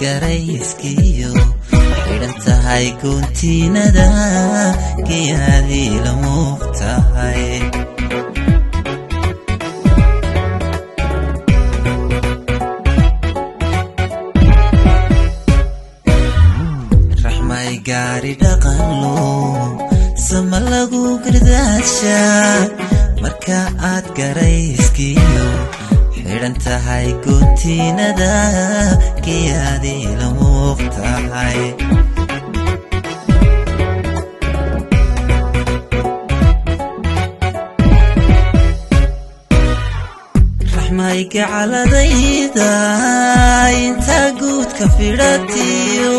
garayskiyo xidhan tahay guntiinada geeyadii la muugtahay Rahma gaari dhaqanlo sama lagu gardaasha marka aad garayskiyo xidhan tahay guntiinada geeyadii la muugtahay Rahma gacaladayda inta guudka fidhatiyo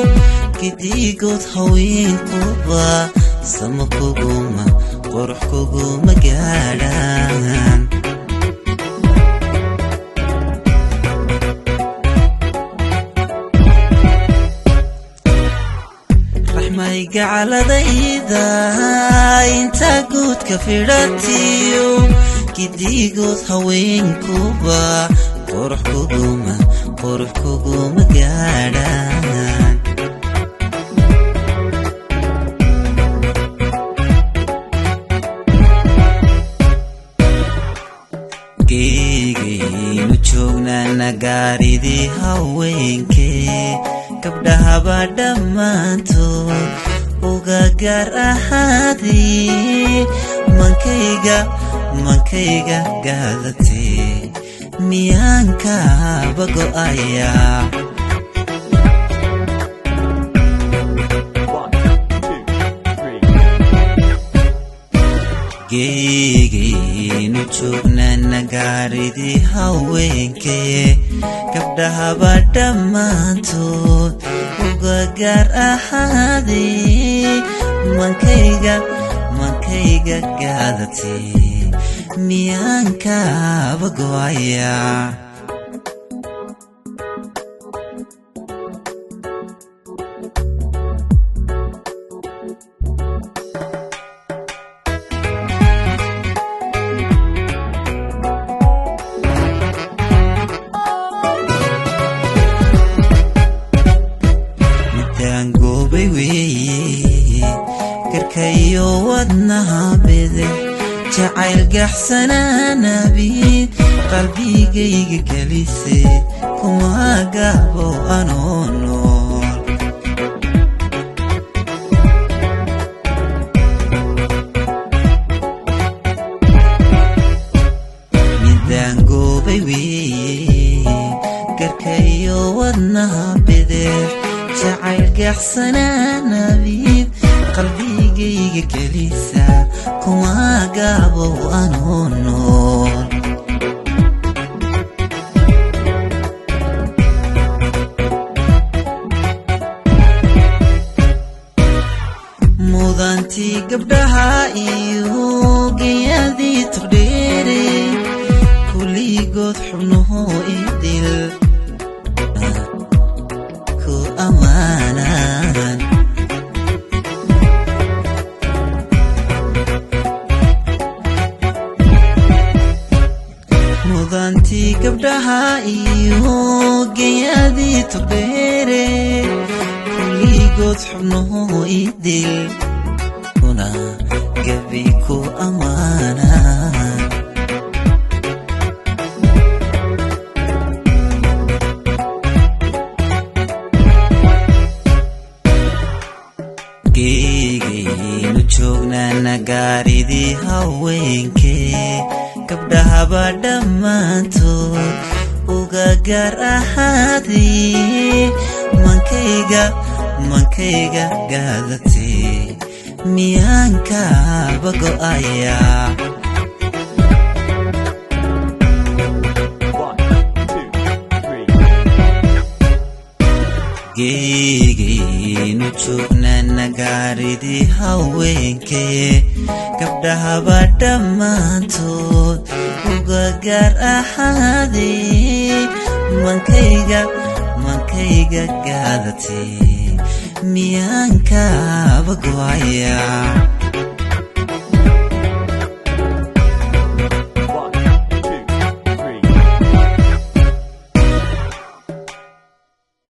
gidigood haweenkuba sama kuguma qurux kuguma gaadhaan Rahma gacaladayda inta guudka fidhatiyo gidigood haweenkuba qurux kuguma gaadhaan geeygeenu joognaa nagaaridii haweenkee gabdhahaba dhammaantood uga gaar ahaadii mankayga gaadatee miyaan kaaba go'ayaa geeygeenu joognaa nagaaridii haweenkee gabdhahaba dhammaantood uga gaar ahaadii mankayga gaadatee miyaan kaaba go'ayaa goobay weeye karkayo wadnaha bede jacayl gaxsanaanabiid qalbigayga gelisay kuma gaabo anoo nool midaan goobay weeye karkayo wadnaha bede jacayl gaxsanaanabiid qalbigayga gelisa kuma gaabo anoo nool mudantii gabdhaha iyo geeyadii togdheere kulligood xubnuhu idil ku ammaanaan mudantii gabdhaha iyo geeyadii togdheere kulligood xubnuhu idil kuna gabi ku ammaanaan geeygeenu joognaa nagaaridii haweenkee gabdhahaba dhammaantood uga gaar ahaadii mankayga gaadatee miyaan kaaba go'ayaa geeygeenu joognaa nagaaridii haweenkee gabdhahaba dhammaantood uga gaar ahaadii mankayga gaadatee miyaan kaaba go'ayaa